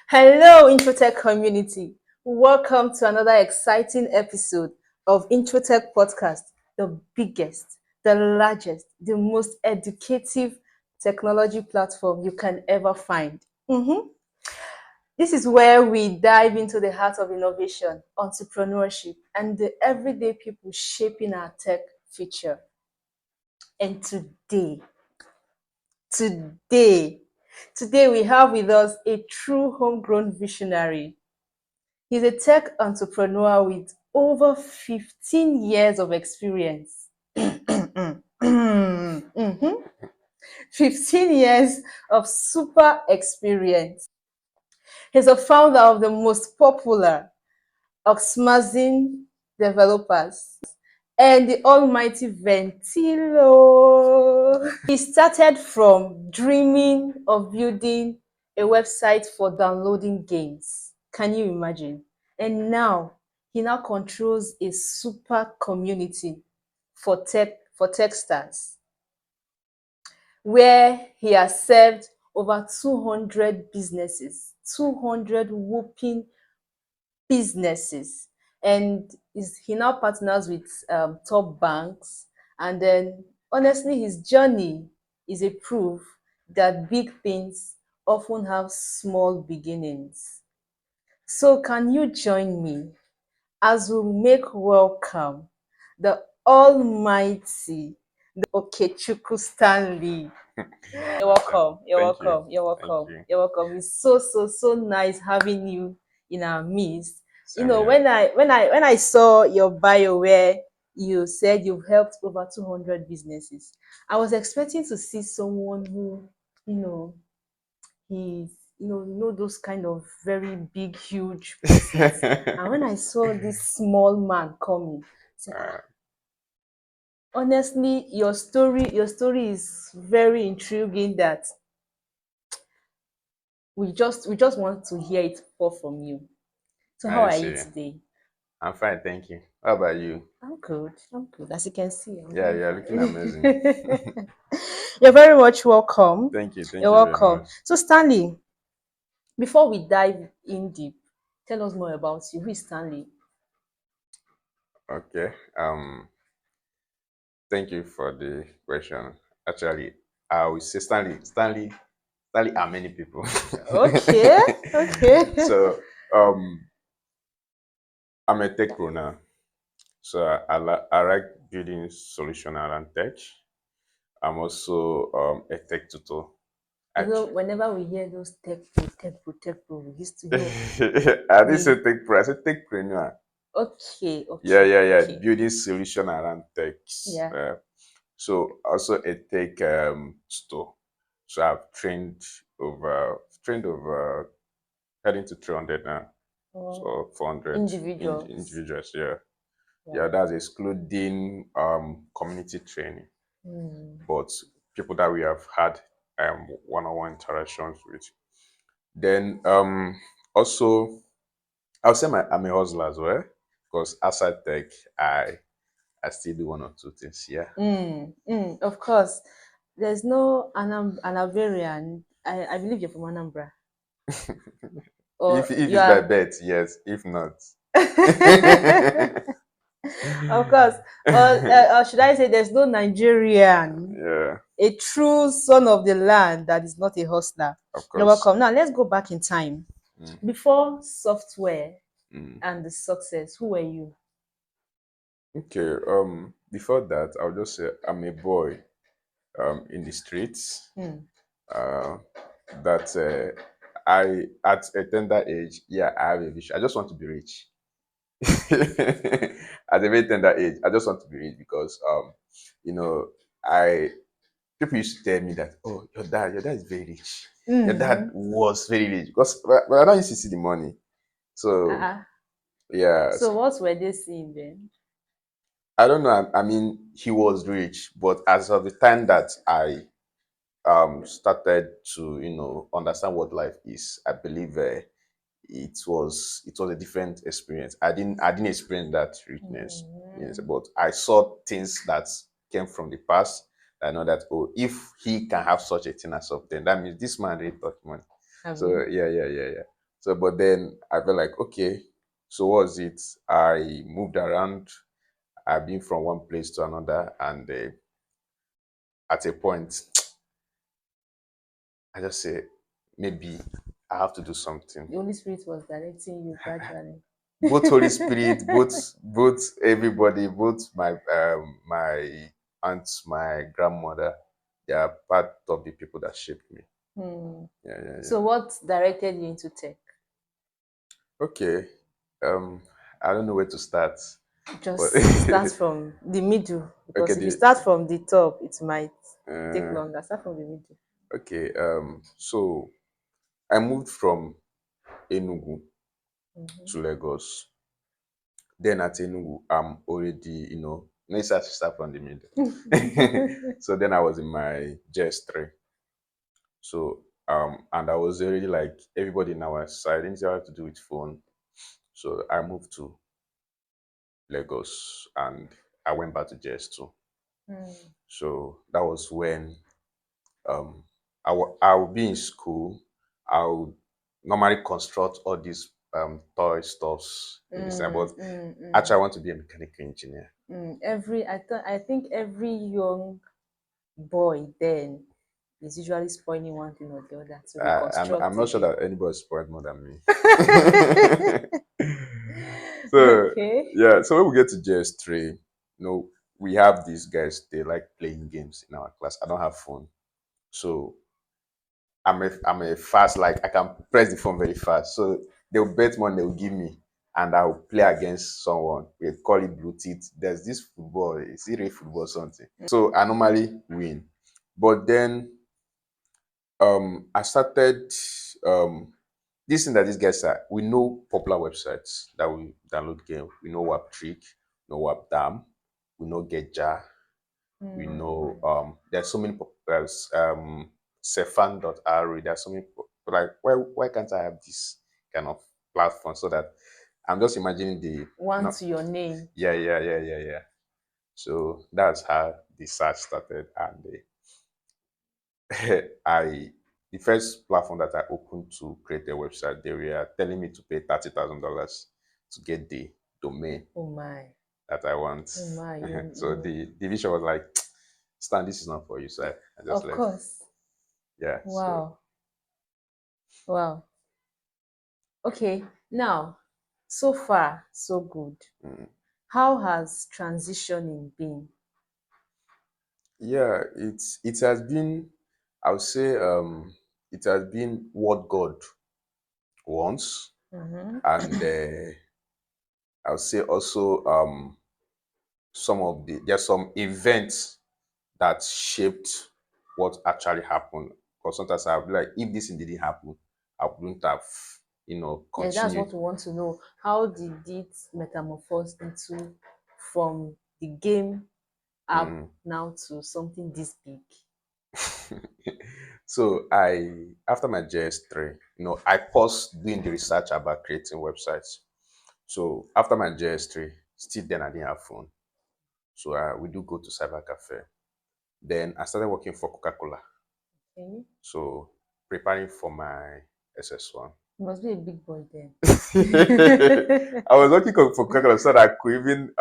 Hello, Introtech community. Welcome to another exciting episode of Introtech Podcast, the biggest, the largest, the most educative technology platform you can ever find. This is where we dive into the heart of innovation, entrepreneurship, and the everyday people shaping our tech future. And today, today we have with us a true homegrown visionary. He's a tech entrepreneur with over 15 years of experience. 15 years of super experience. He's a founder of the most popular Oxmazin developers and the almighty Ventilo. He started from dreaming of building a website for downloading games. Can you imagine? And now he now controls a super community for tech stars, where he has served over 200 businesses, 200 whooping businesses, and he now partners with top banks. And then honestly, his journey is a proof that big things often have small beginnings. So can you join me as we make welcome the almighty, the Okechukwu Stanley? You're welcome. You're Thank you. welcome. You're Thank welcome. you. You're welcome. It's so nice having you in our midst. Same here. When I saw your bio where you said you've helped over 200 businesses, I was expecting to see someone who, you know, he's those kind of very big, huge persons. And when I saw this small man coming, I said, honestly, your story is very intriguing that we just want to hear it all from you. So how I are you see. today? I'm fine, thank you. How about you? I'm good. I'm good. As you can see, I'm Yeah, very you're looking amazing. fine. You're very much welcome. Thank you. Thank You're you very welcome. much. So Stanley, before we dive in deep, tell us more about you. Who is Stanley? Okay. Thank you for the question. Actually, I would say Stanley are many people. Okay, okay. So, um, I'm a tech pro now. So I like building solution around tech. I'm also a tech tutor. Whenever we hear those tech pro, we used to know I didn't say we tech pro, I said techpreneur. okay, Yeah, okay, yeah, yeah. okay. Building solution around techs. Yeah. So also a tech store. So I've trained over heading to 300 now. Or So 400 individuals. individuals. Yeah, yeah. Wow. That's excluding community training, Hmm. but people that we have had one-on-one interactions with. Then also I'll say I'm a hustler as well because outside tech, I still do one or two things. Yeah. Of course, there's no Anavarian. I believe you're from Anambra. Or If you it's by are. bet, yes. If not, Of course. Or should I say there's no Nigerian, yeah, a true son of the land that is not a hustler. of You're course. welcome. Now let's go back in time. Mm, Before software mm. and the success, who were you? Okay. Before that, I'll just say I'm a boy. In the streets. Hmm. Uh, that I at a tender age, yeah, I have a vision. I just want to be rich. At a very tender age, I just want to be rich because you know, I people used to tell me that, oh, your dad is very rich. Your dad Mm-hmm. was very rich because but I don't used to see the money. So Uh-uh. yeah, So what were they seeing then? I don't know. I mean, he was rich, but as of the time that I started to understand what life is, I believe it was a different experience. I didn't experience that richness, yes, Mm-hmm. but I saw things that came from the past. I know that, oh, if he can have such a thing as of then, that means this man really touched money. So Abi? yeah, yeah, yeah, yeah. So, but then I felt like, okay, so what was it? I moved around. I've been from one place to another, and at a point, I just say, maybe I have to do something. The Holy Spirit was directing you gradually. Both Holy Spirit, both everybody, both my aunts, my grandmother, they are part of the people that shaped me. Hmm. Yeah, yeah, yeah. So what directed you into tech? Okay. Um, I don't know where to start, but Just start from the middle, okay. because if you start from the top, it might take Uh, longer. Start from the middle. okay. So I moved from Enugu to Lagos. Then at Enugu, I'm already, let's start from the middle. So then I was in my JS3. So and I was already like everybody in our side, anything I had to do with phone. So I moved to Lagos and I went back to JS2. Hmm. So that was when um I would be in school. I would normally construct all these toy stuffs in this time, but actually I want to be a mechanical engineer. I think every young boy then is usually spoiling one thing or the other to be I'm not sure constructive. that anybody's spoiled more than me. So Okay. yeah, so when we get to JS3, we have these guys, they like playing games in our class. I don't have phone. So I'm a fast, like I can press the phone very fast. So they'll bet money they'll give me and I'll play against someone. We call it blue teeth. There's this football, it's real football or something. So I normally win. But then I started this thing that these guys are. We know popular websites that we download game. We know WapTrick, we know WapDam, we know Getja, we know there's so many Cefan.ru. There's so many like why can't I have this kind of platform so that I'm just imagining the One no to your name. yeah. So that's how the search started and I the first platform that I opened to create a website, they were telling me to pay $30,000 to get the domain Oh my. that I want. Oh my. So the division was like, Stan, this is not for you. So I just Of left. course. Yeah. So Wow. Wow. Okay. Now, so far, so good. mm, How has transitioning been? yeah, it has been, I would say, it has been what God wants, Mm-hmm. and I would say also there's some events that shaped what actually happened. Because sometimes I'll be like, if this thing didn't happen, I wouldn't have, Yeah, that's continued. what we want to know. How did it metamorphose into from the game app Mm. now to something this big? So after my JS3, I paused doing the research about creating websites. So after my JS3, still then I didn't have phone. So we do go to cyber cafe. Then I started working for Coca-Cola. Okay. So preparing for my SS1. You must be a big boy then. I was working for Coca-Cola so that I could even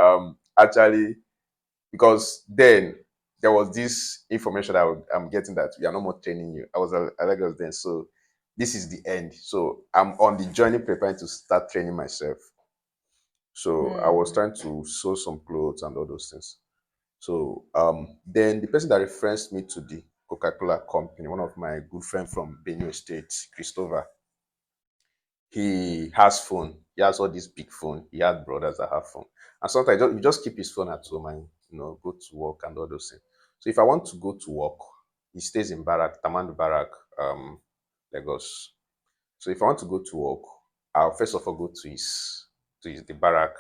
actually, because then there was this information that I'm getting that we are no more training you. I was a Lagos then, so this is the end. So I'm on the journey preparing to start training myself. So I was Hmm. trying to sew some clothes and all those things. So then the person that referenced me to the Coca-Cola company, one of my good friend from Benue State, Christopher, he has phone. He has all this big phone. He had brothers that have phone. And sometimes you just keep his phone at home and go to work and all those things. So if I want to go to work, he stays in Barak, Taman Barak, Lagos. So if I want to go to work, I'll first of all go to the Barak.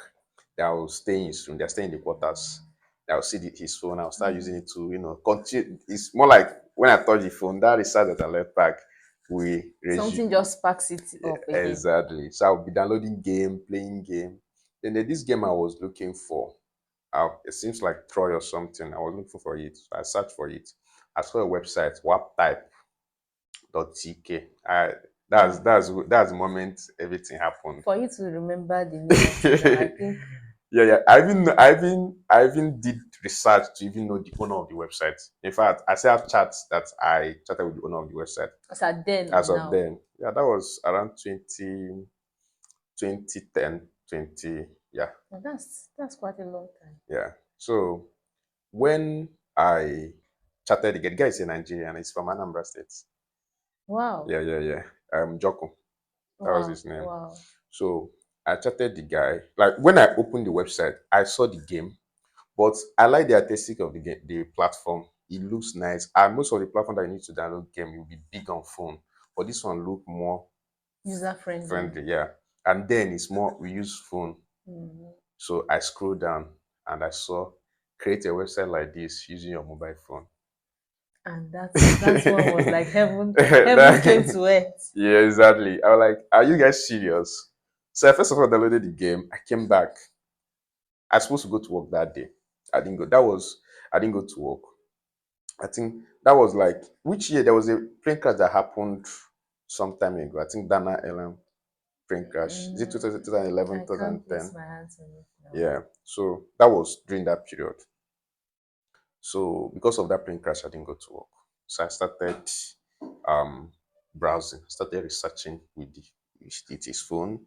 Then I'll stay in his room. They're staying in the quarters. Then I'll see his phone. I'll start using it to, continue. It's more like when I touch the phone, that research that I left back, we resume. Something just sparks it up again. Exactly. So I'll be downloading game, playing game. Then there's this game I was looking for. It seems like Troy or something. I was looking for it. So I searched for it. I saw a website, waptype.tk. That's Wow. that's the moment everything happened. For you to remember the name until now, I think. Yeah. I even did research to even know the owner of the website. In fact, I still have chats that I chatted with the owner of the website. As at then or As of now. then, yeah, that was around 2010, 20. Yeah, Well, that's quite a long time. yeah. So when I chatted again, the guy is a Nigerian. He's from Anambra State. Wow. Yeah. Joko. That was Wow. his name. Wow. So I chatted the guy. Like when I opened the website, I saw the game, but I like the aesthetic of the game, the platform. It looks nice. And most of the platform that you need to download game will be big on phone, but this one look more User friendly. friendly. Yeah, and then it's more we use phone. Mhm. So I scrolled down and I saw create a website like this using your mobile phone. And that's one was like heaven. Heaven came That- to earth. yeah, exactly. I was like, are you guys serious? So I first of all downloaded the game. I came back. I was supposed to go to work that day. I didn't go. I didn't go to work. I think that was like which year there was a plane crash that happened some time ago. I think Dana Ellen plane crash. Is it Mm, 2011, I can't place 2010? my hands on it now. Yeah. So that was during that period. So because of that plane crash, I didn't go to work. So I started um, browsing, started researching with his phone,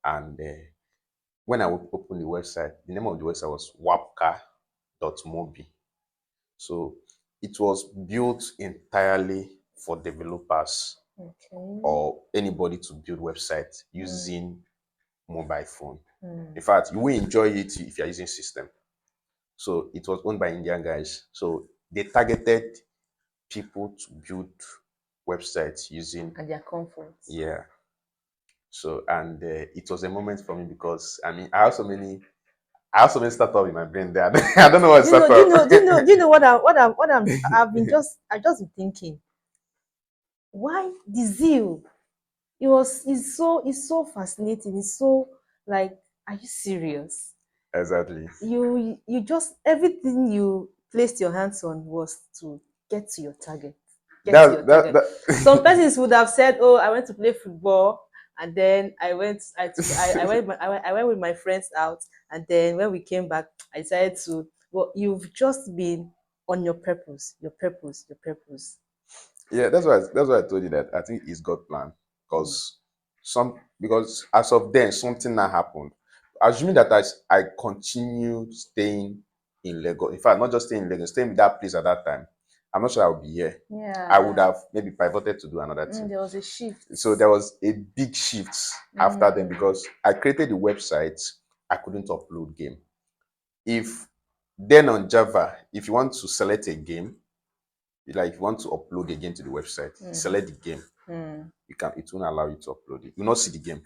and when I would open the website, the name of the website was wapka.mobi. So it was built entirely for developers Okay. or anybody to build websites Mm, using mobile phone. In mm. fact, you will enjoy it if you're using system. So it was owned by Indian guys. So they targeted people to build websites using, And their comforts. yeah. So and it was a moment for me because I mean I have so many startup in my brain there. I don't know what startup. Do you know I've been I just been thinking, why the zeal? It's so fascinating. It's so like, are you serious? Exactly. You just everything you placed your hands on was to get to your target. Get to your That that target. Some that. persons would have said, "Oh, I went to play football, and then I went with my friends out, and then when we came back, I decided to." Well, you've just been on your purpose, your purpose, your purpose. Yeah, that's why I told you that I think it's God plan Mm. because as of then something now happened. Assuming that I continued staying in Lagos. In fact, not just staying in Lagos, staying in that place at that time. I'm not sure I would be here. I would Yeah. have maybe pivoted to do another thing. There was a shift. So there was a big shift after then because I created the website. I couldn't upload game. If then on Java, if you want to select a game, like if you want to upload a game to the website, select the game. Mm. It won't allow you to upload it. You will not see the game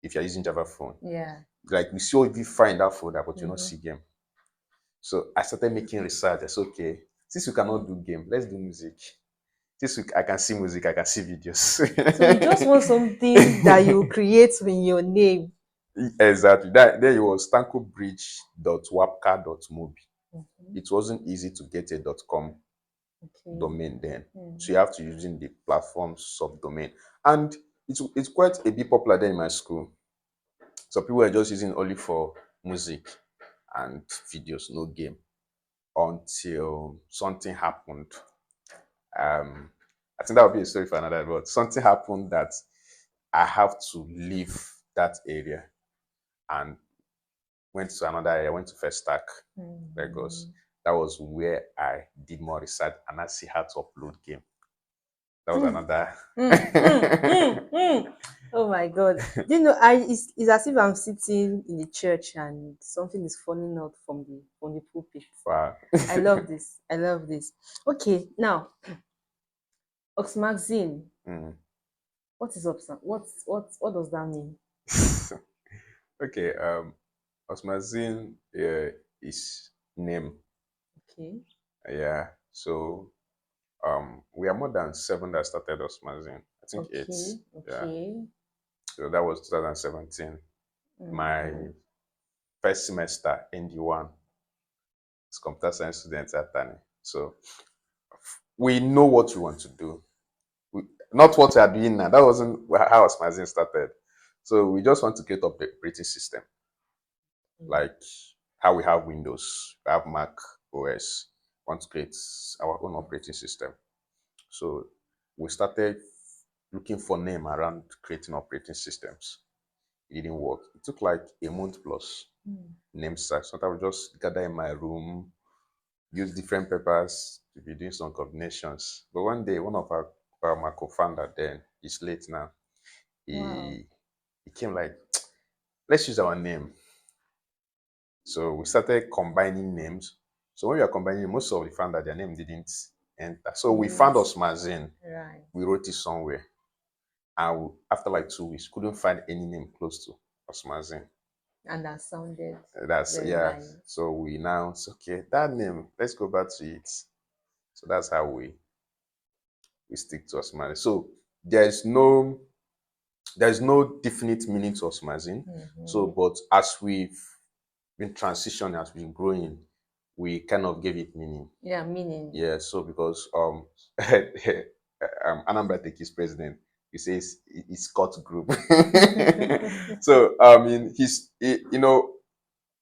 if you're using Java phone. Yeah. Like we see if you find that folder, but you not see game. So I started making research. I said, okay, since we cannot do game, let's do music. I can see music, I can see videos. So you just want something that you create in your name. Exactly. That there it was tankobridge.wapka.mobi. Mhm. It wasn't easy to get a .com Okay. domain then. So Mm. you have to using the platform subdomain. And it's quite a bit popular then in my school. So people were just using only for music and videos, no game. Until something happened. I think that would be a story for another, but something happened that I have to leave that area and went to another area, went to First Stack, Lagos. Mm. That was where I did more research and I see how to upload game. That was Mm. another. Mm. Mm. Mm. Mm. Oh my God. Do you know, it's as if I'm sitting in the church and something is falling out from the pulpit. Wow. I love this. I love this. Okay, now Oxmaxine. Mm. What is Oxma? What does that mean? Okay. Osmazin is name. Okay. Yeah. So we are more than seven that started Osmazin. I think eight. Okay. Yeah. Okay. So that was 2017. My Mm. first semester, ND1, as computer science student at Tani. So we know what we want to do. not what we are doing now. That wasn't how Smazin started. So we just want to create up the operating system, like how we have Windows, we have Mac OS. Want to create our own operating system. So we started looking for name around creating operating systems. It didn't work. It took like a month plus. Name search. Sometimes I just gather in my room, use different papers to be doing some combinations. But one day, one of my co-founder then, he's late now. Wow. He came like, let's use our name. So we started combining names. So when we are combining, most of the founder their name didn't enter. So we found Osmazin. Right. We wrote it somewhere. And after like 2 weeks, couldn't find any name close to Osmazin. And that sounded That's very yeah. nice. So we now say, okay, that name, let's go back to it. So that's how we stick to Osmazin. So there's no definite meaning to Osmazin. So, but as we've been transitioning, as we've been growing, we kind of gave it meaning. Yeah, meaning. Yeah. So because Anambra Tech is president, he says it's Scott Group. So I mean,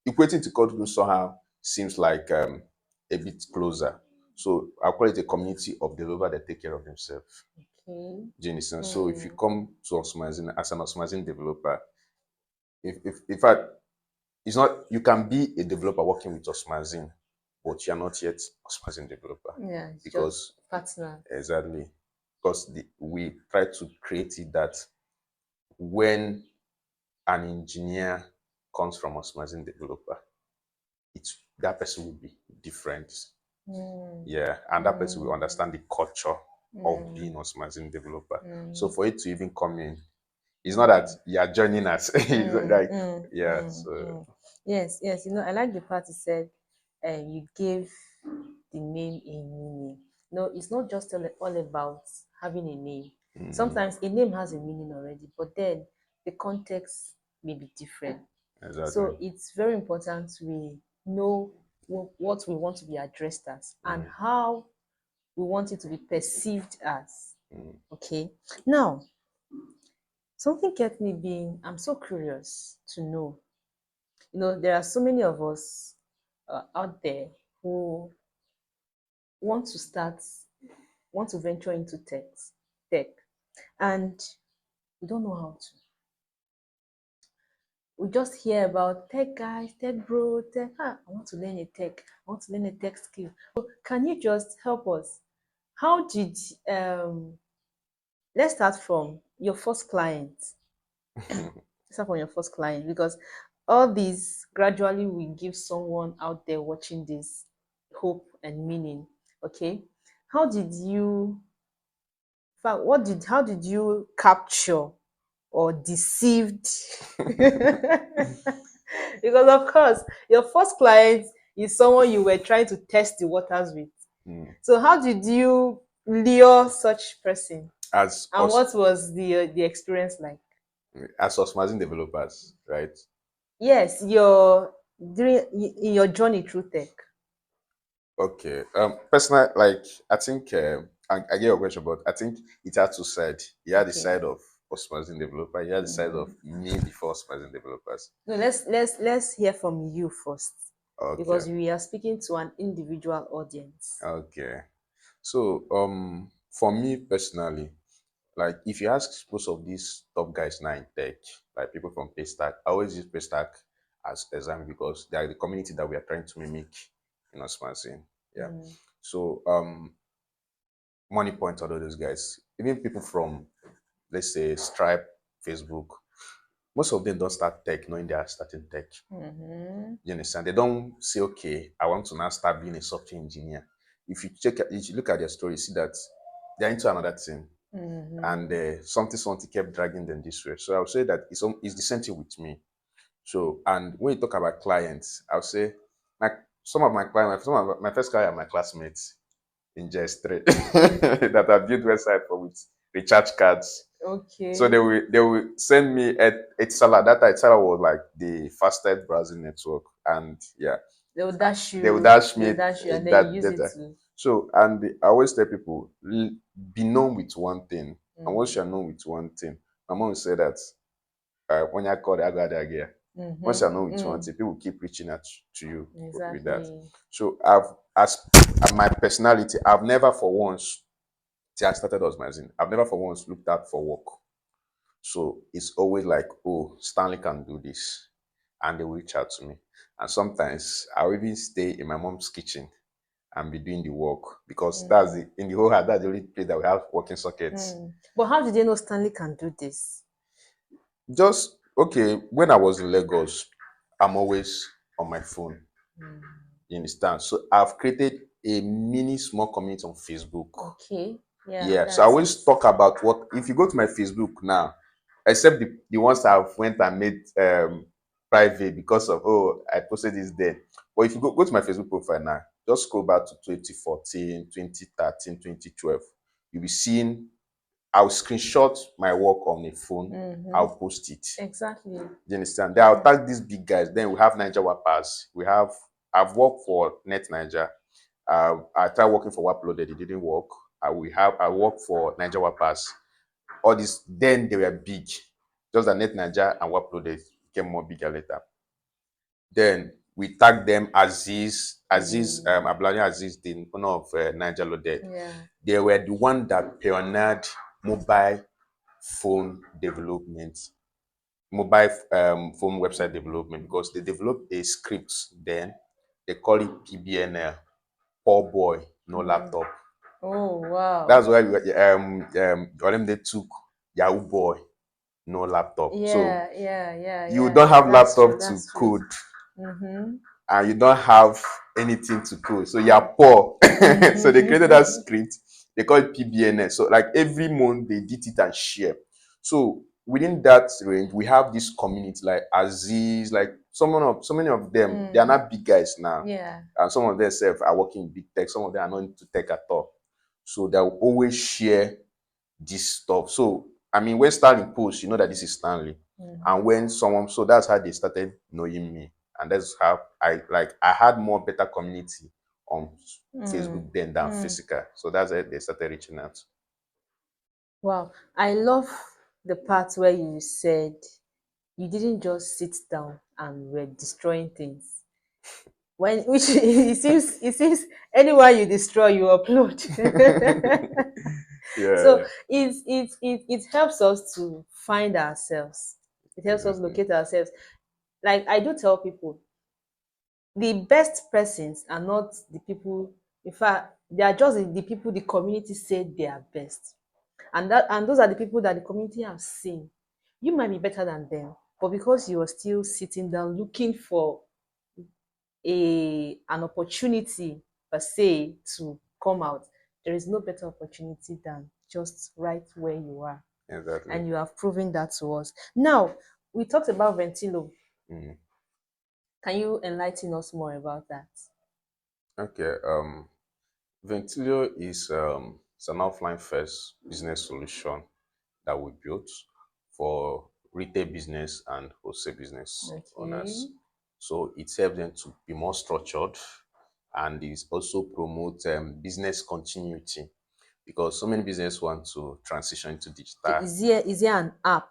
equating to code group somehow seems like a bit closer. So I'll call it a community of developers that take care of themselves. Okay. Do you understand? So if you come to Osmazin as an Osmazin developer, if in fact it's not you can be a developer working with Osmazin, but you're not yet Osmazin developer. Yeah, it's Because just partner. exactly. Because we try to create it that when an engineer comes from Osmazin developer, that person will be different. Yeah, and that person will understand the culture of being Osmazin developer. So for it to even come in, it's not that you are joining us. It's like yeah, so Yes, yes. I like the part you said you gave the name a meaning. No, it's not just all about having a name. Sometimes a name has a meaning already, but then the context may be different. exactly. So it's very important we know what we want to be addressed as and how we want it to be perceived as. Okay. Now, something kept me being, I'm so curious to know. There are so many of us out there who want to start, want to venture into tech, and we don't know how to. We just hear about tech guys, tech bro, tech. I want to learn a tech. I want to learn a tech skill. So can you just help us? How did let's start from your first client. Start from your first client because all these gradually will give someone out there watching this hope and meaning. Okay, how did you? In fact, how did you capture or deceived? Because of course, your first client is someone you were trying to test the waters with. So how did you lure such person, as and us what was the experience like? as Osmazin developers, right? Yes, your during in your journey through tech. Okay. Personally, like I think I get your question, but I think it had two sides. You had the Okay. side of Osmazin developer, you had the side of me before Osmazin developers. No, let's hear from you first Okay. because we are speaking to an individual audience. Okay. So for me personally, like if you ask most of these top guys now in tech, like people from Paystack, I always use Paystack as example because they are the community that we are trying to mimic in Osmazin. Yeah. So Money Point, all of those guys, even people from let's say Stripe, Facebook, most of them don't start tech knowing they are starting tech. You understand? They don't say, okay, I want to now start being a software engineer. If you look at their story, you see that they're into another thing. And something kept dragging them this way. So I would say that it's the same thing with me. So, and when you talk about clients, I would say some of my clients, some of my first client are my classmates in JS3 that I built website for with recharge cards. So Okay. they will send me a Etisalat. That Etisalat was like the fastest browsing network, and yeah, They will dash they will you, dash they me will dash you, and then you that use it data. to. So, and I always tell people, be known with one thing. And once you're known with one thing, my mom said that when you call the agadagia, once you're known with one thing, people keep reaching out to you with that. Exactly. So as my personality, I've never for once, till I started as magazine, I've never for once looked out for work. So it's always like, oh, Stanley can do this. And they will reach out to me. And sometimes I'll even stay in my mom's kitchen and be doing the work because that's in the whole house, that's the only place that we have working sockets. But how did they know Stanley can do this? Just okay, when I was in Lagos, I'm always on my phone. You understand? So I've created a mini small community on Facebook. Okay. Yeah, Yeah, so I that's it. always talk about what if you go to my Facebook now, except the ones I've went and made private because of I posted this there. But if you go to my Facebook profile now, just scroll back to 2014, 2013, 2012. You'll be seeing I'll screenshot my work on a phone, I'll post it. Exactly. You understand? Then I'll tag these big guys. Then we have Niger Wappers. I've worked for Net Niger. I tried working for Waploaded, it didn't work. I worked for Niger Wappers. All this, then they were big. Just that Net Niger and Waploaded became more bigger later. Then we tagged them Ablani Aziz, the owner of Niger Loaded. Yeah. They were the one that pioneered mobile phone development, mobile phone website development, because they developed a script then. They call it PBNL, poor boy, no laptop. Oh wow. That's why they took Yahoo boy, no laptop. So you don't have That's true. laptop to That's true. code, and you don't have anything to code, so you're poor. So they created that script. They call it PBNS. So like every month they did it and share. So within that range, we have this community like Aziz, like so many of them. They are not big guys now, Yeah. and some of them self are working in big tech. Some of them are not into tech at all. So they will always share this stuff. So I mean, when Stanley posts, you know that this is Stanley. And when someone, so that's how they started knowing me, and that's how I had more better community on Facebook than physical. So that's how they started reaching out. Wow. I love the part where you said you didn't just sit down and were destroying things. When which it seems anywhere you destroy, you upload. So Yeah, it helps us to find ourselves. It helps us exactly. locate ourselves. Like I do tell people, the best persons are not the people, in fact they are just the people the community said they are best, and those are the people that the community have seen. You might be better than them, but because you are still sitting down looking for an opportunity per se to come out, there is no better opportunity than just right where you are, Exactly. and you have proven that to us. Now we talked about Ventilo. Mm. Can you enlighten us more about that? Okay. Ventilio is it's an offline first business solution that we built for retail business and wholesale business Okay. owners. So it helps them to be more structured, and it also promote business continuity because so many business want to transition into So digital. is there an app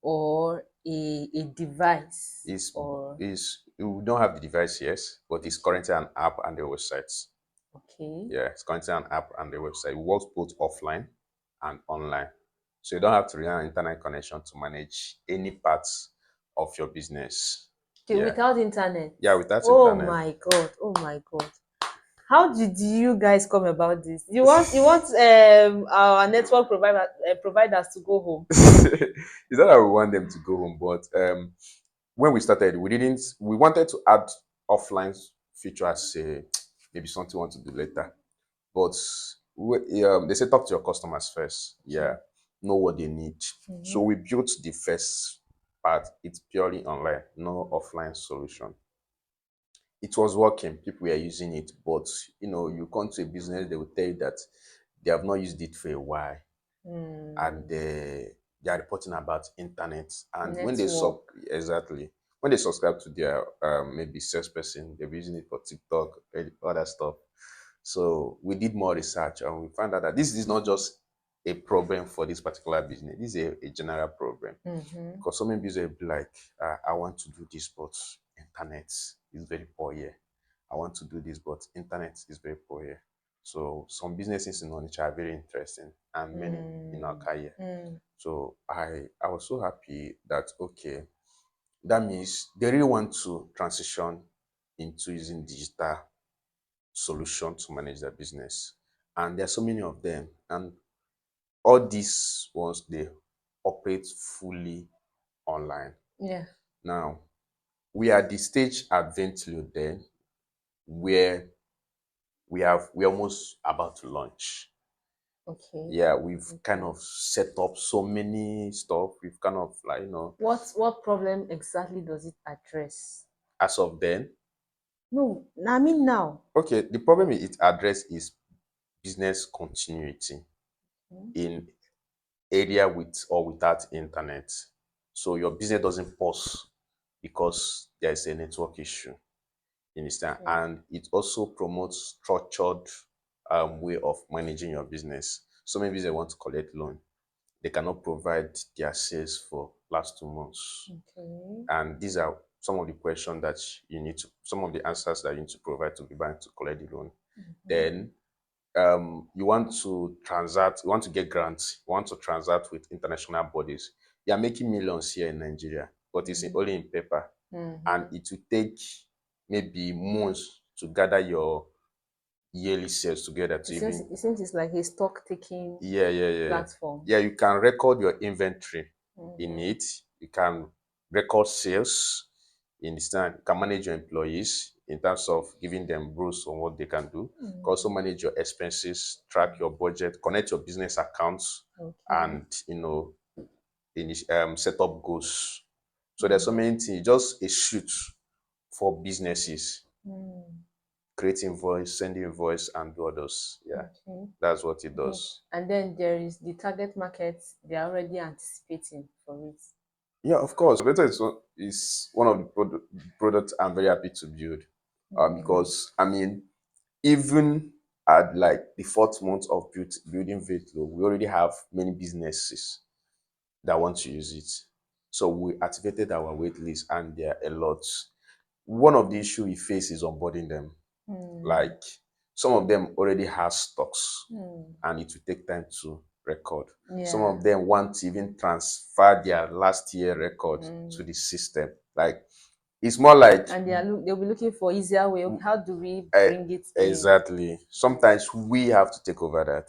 or a device Is or is we don't have the device yet, but it's currently an app and the websites. okay? Yeah, it's currently an app and the website. It works both offline and online. So you don't have to rely on internet connection to manage any parts of your business. Okay, Yeah. without internet. Yeah, without Oh internet. my god! Oh my god! How did you guys come about this? You want our network providers to go home? It's not that we want them to go home, but when we started, we wanted to add offline feature as maybe something we want to do later. But they say talk to your customers first. Yeah, know what they need. So we built the first part. It's purely online, no offline solution. It was working. People were using it, but you come to a business, they will tell you that they have not used it for a while, and they are reporting about internet. And when they Network. exactly when they subscribe to their maybe salesperson, they're using it for TikTok and other stuff. So we did more research and we found out that this is not just a problem for this particular business. This is a general problem. Mm-hmm. Because so many businesses will be like, I want to do this, but internet is very poor here. I want to do this, but internet is very poor here. So some businesses in Onitsha are very interesting, and many in our Mm. career. Mm. So I was so happy that okay, that means they really want to transition into using digital solution to manage their business. And there are so many of them. And all these ones they operate fully online. Yeah. Now we are at the stage at Ventilio then where we're almost about to launch. Okay. Yeah, we've kind Okay. of set up so many stuff. We've kind of like, What problem exactly does it address? as of then, No, I mean now. okay, the problem it address is business continuity Mm. in area with or without internet. So your business doesn't pause because there's a network issue. You understand? Okay. And it also promotes structured way of managing your business. So maybe they want to collect loan. They cannot provide their sales for last 2 months. Okay. And these are some of the questions that you need to, some of the answers that you need to provide to the bank to collect the loan. Mm-hmm. Then you want to transact, you want to get grants, you want to transact with international bodies. You are making millions here in Nigeria, but it's only in paper. And Mm-hmm. it will take maybe months to gather your yearly sales together to even, It seems it's like a stock taking yeah, yeah, yeah. platform. Yeah, you can record your inventory in Mm-hmm. it. You can record sales. You understand? You can manage your employees in terms of giving them rules on what they can do. You can also Mm-hmm. manage your expenses, track your budget, connect your business accounts, Okay. and set up goals. So there's so Mm. many things. Just a shoot for businesses, Mm. create invoice, send invoice, and do others. Yeah, Okay. that's what it Okay. does. And then there is the target market. They are already anticipating for it. Yeah, of course. Better is one of the products I'm very happy to build. Mm. Because I mean, even at like the fourth month of building Vetlo, we already have many businesses that want to use it. So we activated our wait list, and there are a lot. One of the issue we face is onboarding them. Mm. Like some of them already have stocks, Mm. and it will take time to record. Some Yeah. of them want to even transfer their last year record to Mm. the system. Like it's more like And they'll be looking for easier way. Okay, how do we uh, bring it in? exactly. Sometimes we have to take over that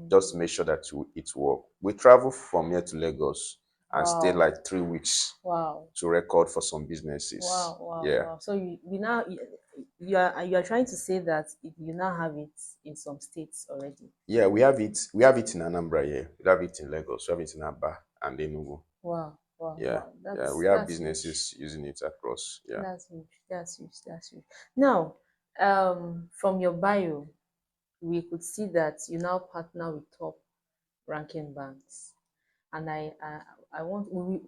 just to Mm. make sure that it work. We travel from here to Lagos and stay Wow. like 3 weeks Wow. to record for some businesses. Wow. Wow. Yeah. Wow. So you are trying to say that you now have it in some states already. Yeah, we have it. We have it in Anambra here. We have it in Lagos. We have it in Aba and Enugu. Wow. Wow. Yeah, Wow. yeah. We have That's huge. businesses using it across. Yeah. That's huge. That's huge. That's huge. Now, from your bio, we could see that you now partner with top ranking banks, and I want we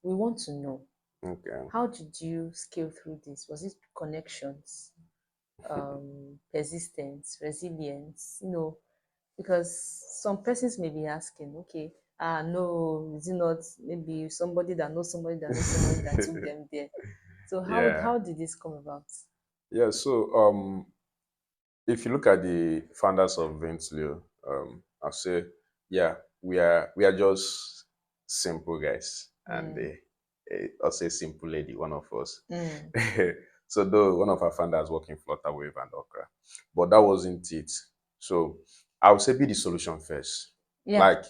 want to know, Okay. how did you scale through this? Was it connections, persistence, resilience? Because some persons may be asking, okay, no, is it not maybe somebody that knows somebody that knows somebody that took them there? So Yeah. how did this come about? Yeah. So if you look at the founders of Ventlio, I'll say, yeah, we are just simple guys, and Mm. I'll say simple lady, one of us. Mm. So though one of our founders work in Flutterwave and Okra, but that wasn't it. So I would say be the solution first, Yeah. like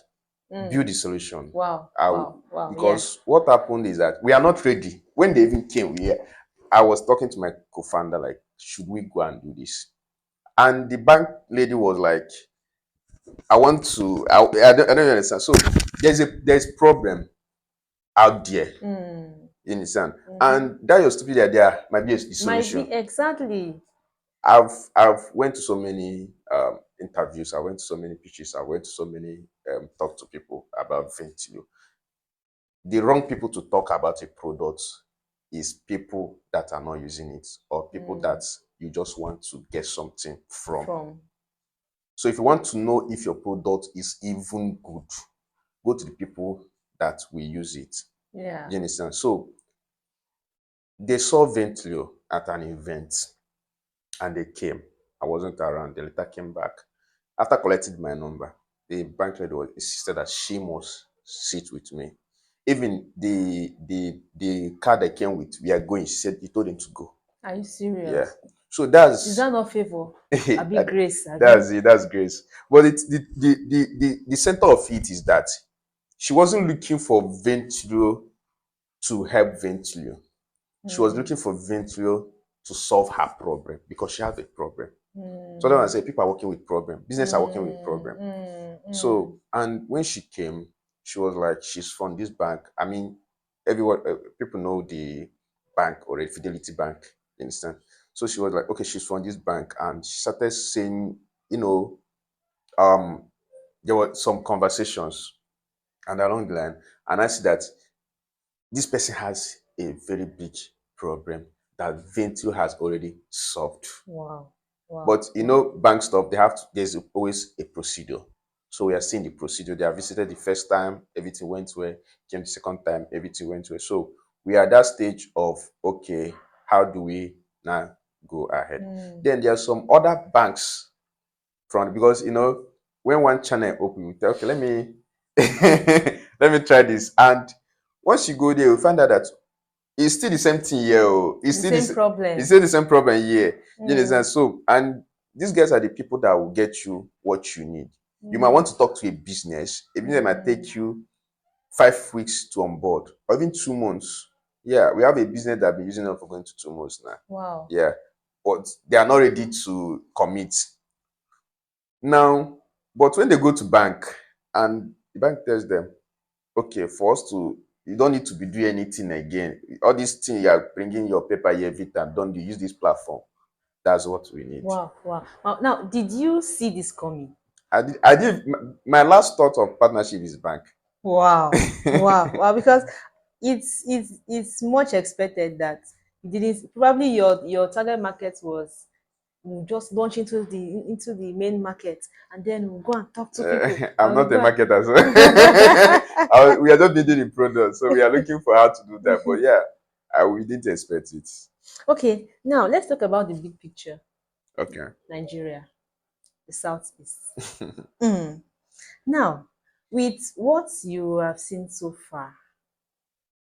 Mm. build the solution. Wow. I, Wow. Wow. Yeah. because what happened is that we are not ready. When they even came here, I was talking to my co-founder like, should we go and do this? And the bank lady was like, I want to, I don't understand. So there's problem out there, Mm. you understand? Mm-hmm. And that your stupid idea might be the Might be solution. exactly. I've went to so many interviews, I went to so many pitches, I went to so many talk to people about Ventilo. The wrong people to talk about a product is people that are not using it, or people that Mm. you just want to get something from. From. So if you want to know if your product is even good, go to the people that will use it. Yeah. You understand? So they saw Ventilio at an event and they came. I wasn't around. They later came back. After collecting my number, the bank lady was insisted that she must sit with me. Even the card I came with, we are going. She said he told him to go. Are you Yeah. serious? So Is that's that not favor? A big grace, Abi? that's it. That's grace. But it's the center of it is that she wasn't looking for Ventilio to help Ventilio. She was looking for Ventilio to solve her problem because she had a problem. So then I say people are working with problem. Business are working with problem. So and when she came, she was like, she's from this bank. I mean, everyone people know the bank already, Fidelity Bank. You understand? So she was like, okay, she's from this bank, and she started saying, you know, um, there were some conversations and along the line, and I see that this person has a very big problem that Ventio has already solved. Wow. Wow. But you know, bank stuff, there's always a procedure. So we are seeing the procedure. They have visited the first time, everything went well. Came the second time, everything went well. So we are at that stage of okay, how do we now go ahead? Then there are some other banks from because you know when one channel open, we tell okay, let me let me try this. And once you go there, you find out that it's still the same thing here. Oh. The same It's problem. still the same problem here. You understand? So, and these guys are the people that will get you what you need. You might want to talk to a business. A business might take you 5 weeks to onboard, or even 2 months. Yeah, we have a business that I've been using it for going to 2 months now. Wow. Yeah, but they are not ready to commit now. But when they go to bank, and the bank tells them, okay, for us to, you don't need to be doing anything again. All these things you are bringing your paper here every time, don't you use this platform? That's what we need. Wow. Wow. Now, did you see this coming? My last thought of partnership is bank. Wow. Wow. Wow. Because it's much expected that you didn't probably your target market was we'll just launch into the main market and then we'll go and talk to people I'm and we'll not a go marketer, so we are just building the product, so we are looking for how to do that. But yeah, we didn't expect it. Okay, now let's talk about the big picture. Okay. Nigeria, the southeast. Mm. Now, with what you have seen so far,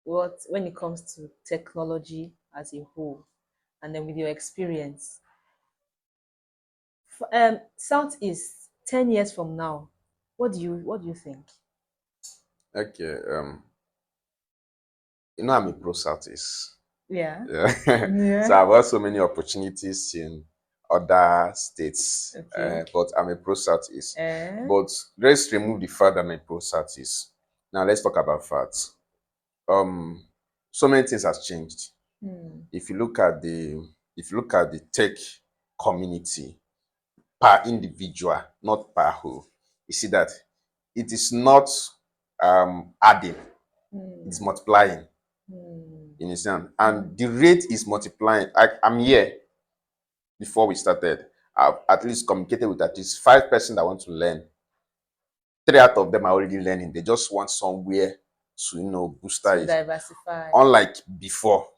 what when it comes to technology as a whole, and then with your experience, southeast 10 years from now, what do you think? Okay. I'm a pro Southeast. Yeah. Yeah. So Yeah. I've had so many opportunities in other states, Okay. but I'm a pro Southeast. Eh? But let's remove the fact that I'm a pro Southeast. Now let's talk about facts. So many things has changed. If you look at the tech community per individual, not per whole, you see that it is not adding, it's multiplying. You understand? And the rate is multiplying. I'm here before we started. I've at least communicated with at least 5 persons that want to learn. 3 out of them are already learning. They just want somewhere to, booster To it. diversify. Unlike before,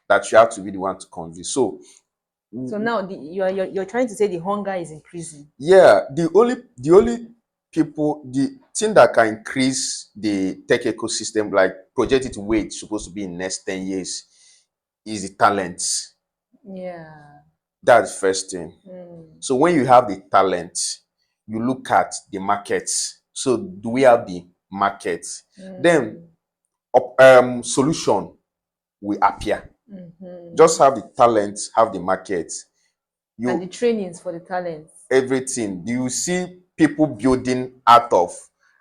that you have to really want to convince. So So now you're trying to say the hunger is increasing. yeah, the only people, the thing that can increase the tech ecosystem, like projected weight supposed to be in next 10 years, is the talents. Yeah. That's the first thing. So when you have the talent, you look at the markets. So do we have the market? Then solution will appear. Just have the talent, have the market. And the You trainings for the talents. everything. You see people building out of.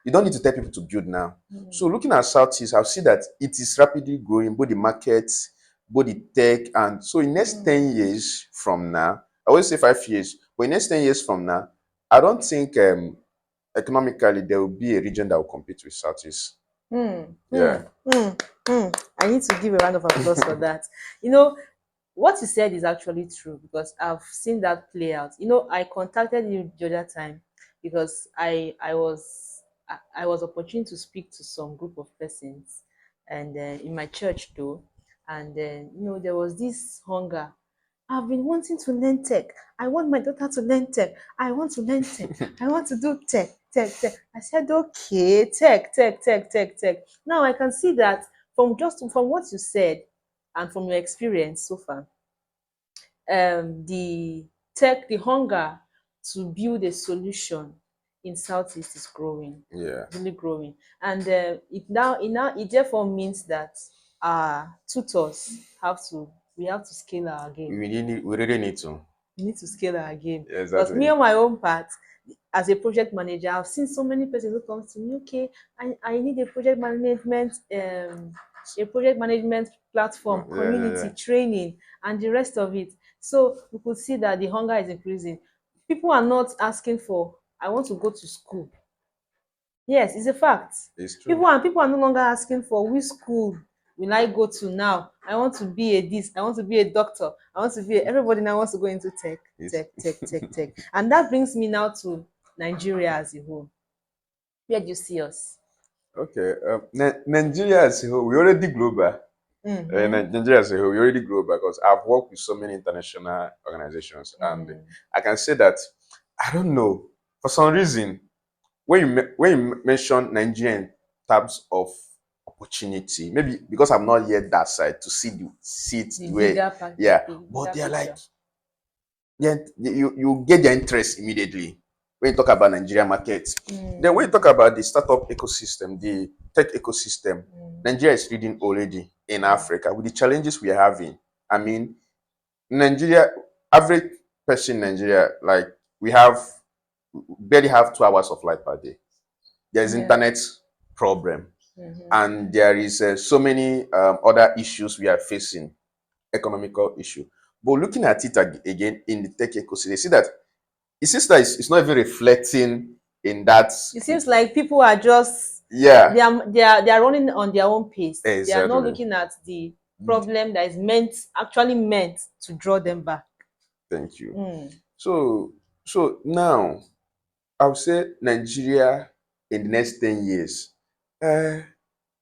You don't need to tell people to build now. So looking at Southeast, I'll see that it is rapidly growing, both the markets, both the tech, and so in next 10 years from now, I always say 5 years, but in next 10 years from now, I don't think economically there will be a region that will compete with Southeast. Yeah. I need to give a round of applause for that. You know, what you said is actually true because I've seen that play out. I contacted you the other time because I was opportune to speak to some group of persons, and in my church though, and then there was this hunger. I've been wanting to learn tech. I want my daughter to learn tech. I want to learn tech. I want to do tech, tech, tech. I said, okay, tech, tech, tech, tech, tech. Now I can see that from what you said and from your experience so far, the hunger to build a solution in Southeast is growing, Yeah. really growing, and it therefore means that our tutors have to we have to scale our game. We really need to. We need to scale our game because me Exactly. on my own part, as a project manager, I've seen so many persons who come to me. Okay, I need a project management platform, Yeah, yeah, community yeah. training, and the rest of it. So we could see that the hunger is increasing. People are not asking for, I want to go to school. Yes, it's a fact. It's true. People are no longer asking for which school will I go to now. I want to be a this. I want to be a doctor. I want to be everybody now wants to go into tech, It's tech, tech, tech, tech. And that brings me now to Nigeria as a whole. Where do you see us? okay. Nigeria as a whole, we already global. Mm-hmm. Nigeria as a whole, we already global because I've worked with so many international organizations, and I can say that I don't know for some reason when you mention Nigeria in terms of opportunity, maybe because I'm not yet that side to see it The the way, bigger part, yeah. the But bigger they're like, picture. yeah, you get their interest immediately when you talk about Nigerian market. Then when you talk Mm, about the startup ecosystem, the tech ecosystem, mm, Nigeria is leading already in mm. Africa with the challenges we are having. I mean, Nigeria, average person in Nigeria, like we barely have 2 hours of light per day. There's Yeah. internet problem, Mm-hmm. and there is so many other issues we are facing, economical issue. But looking at it again in the tech ecosystem, you see that it's not even reflecting in that. It seems like people are just Yeah, they are running on their own pace. They are not exactly. looking at the problem that is actually meant to draw them back. Thank you. Mm. So now I would say Nigeria in the next 10 years, uh,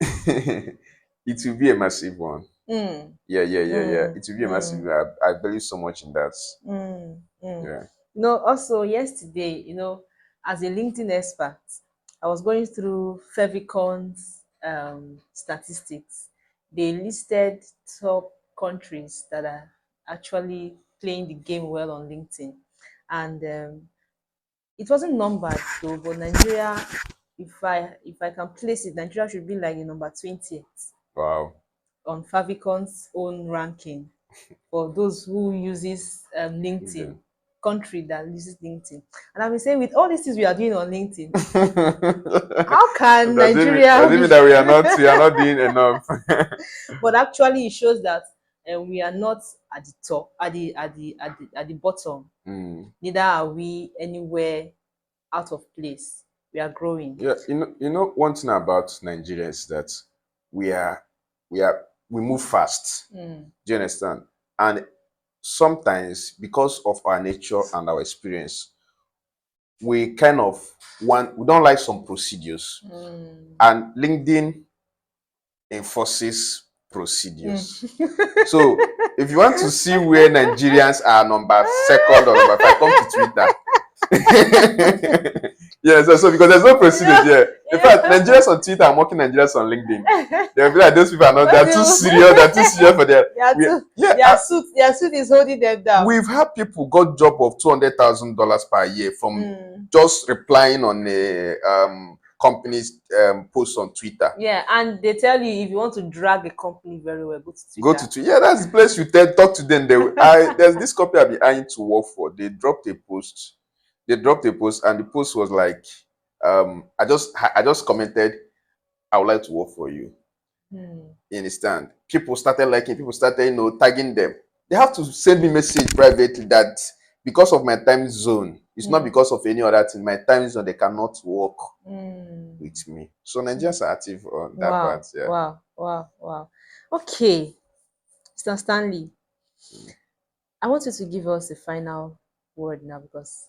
it will be a massive one. Mm. Yeah, yeah, yeah, yeah. Mm. It will be a massive Mm. one. I believe so much in that. Mm. Mm. Yeah. Also yesterday, as a LinkedIn expert, I was going through Fevicon's statistics. They listed top countries that are actually playing the game well on LinkedIn, and it wasn't numbered though. But Nigeria, if I can place it, Nigeria should be like the number 20th Wow. on Favicon's own ranking for those who uses LinkedIn, Okay. country that uses LinkedIn. And I've been saying with all these things we are doing on LinkedIn, how can Nigeria Assuming be? that we are not doing enough. But actually, it shows that we are not at the top, at the bottom. Mm. Neither are we anywhere out of place. We are growing. Yeah, you know one thing about Nigeria is that we are we move fast. Mm. Do you understand? And sometimes because of our nature and our experience, we kind of we don't like some procedures. Mm. And LinkedIn enforces procedures. Mm. So if you want to see where Nigerians are number second or number five, come to Twitter. Yeah, so because there's no procedure there. In fact, Nigerians on Twitter are mocking Nigerians on LinkedIn. They'll be like, those people are not, they're too serious, they're too serious for their. Yeah, Their suit is holding them down. we've had people got job of $200,000 per year from Mm. just replying on a company's post on Twitter. Yeah, and they tell you if you want to drag a company very well, go to Go Twitter. to Twitter. Yeah, that's the place you talk to them. There's this company I've been eyeing to work for. They dropped a post. And the post was like, I just commented, I would like to work for you. Mm. You understand? People started liking, people started, tagging them. They have to send me message privately that because of my time zone, it's not Mm. because of any other thing. My time zone, they cannot work Mm. with me. So Mm. Nigerians are active on that part. Wow, Yeah. wow, wow, wow. Okay, Mr. Stanley, Mm, I want you to give us a final word now because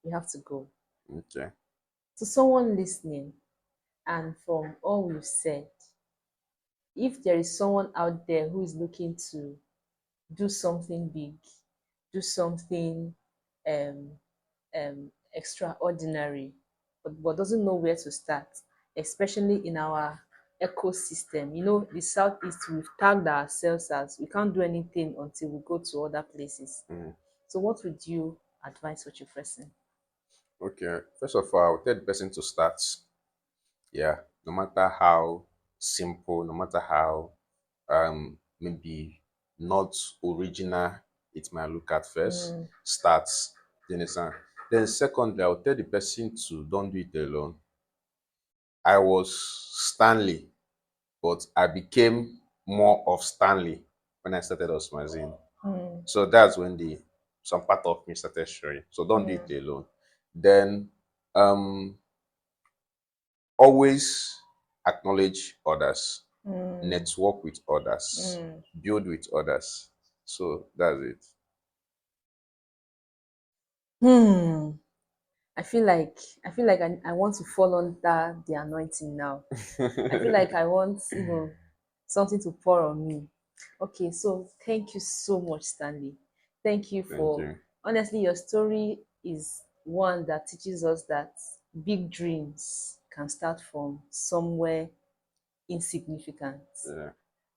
we have to go. okay. To someone listening, and from all we've said, if there is someone out there who is looking to do something big, do something um, extraordinary, but doesn't know where to start, especially in our ecosystem. You know, the Southeast, we've tagged ourselves as we can't do anything until we go to other places. Mm, So, what would you advise such a person? okay. First of all, I'll tell the person to start. Yeah. No matter how simple, no matter how maybe not original it might look at first, Mm, starts. You understand? Then secondly, I'll tell the person to don't do it alone. I was Stanley, but I became more of Stanley when I started Osmazine. mm, So that's when the some part of me started showing. So don't do mm, it alone. Then um always acknowledge others, mm, network with others, mm. build with others. So that's Hmm. I feel like I want to fall under the anointing now. I feel it. like I want, something to pour on me. Okay, so thank you so much, Stanley. Thank you Thank for you. honestly, your story is one that teaches us that big dreams can start from somewhere insignificant. Yeah.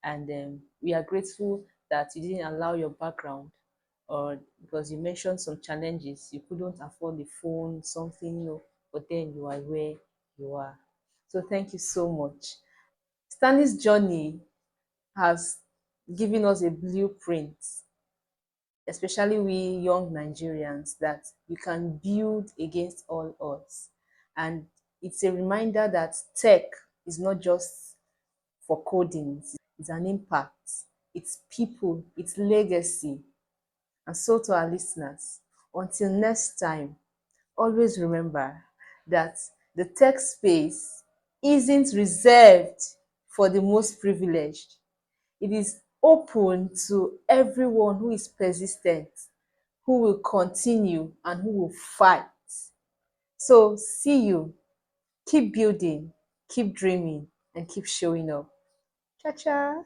And we are grateful that you didn't allow your background, or because you mentioned some challenges, you couldn't afford the phone, something, but then you are where you are. So thank you so much. Stanley's journey has given us a blueprint, especially we young Nigerians, that you can build against all odds. And it's a reminder that tech is not just for coding, it's an impact, it's people, it's legacy. And so, to our listeners, until next time, always remember that the tech space isn't reserved for the most privileged. It is open to everyone who is persistent, who will continue, and who will fight. So, see you. Keep building, keep dreaming, and keep showing up. Cha cha.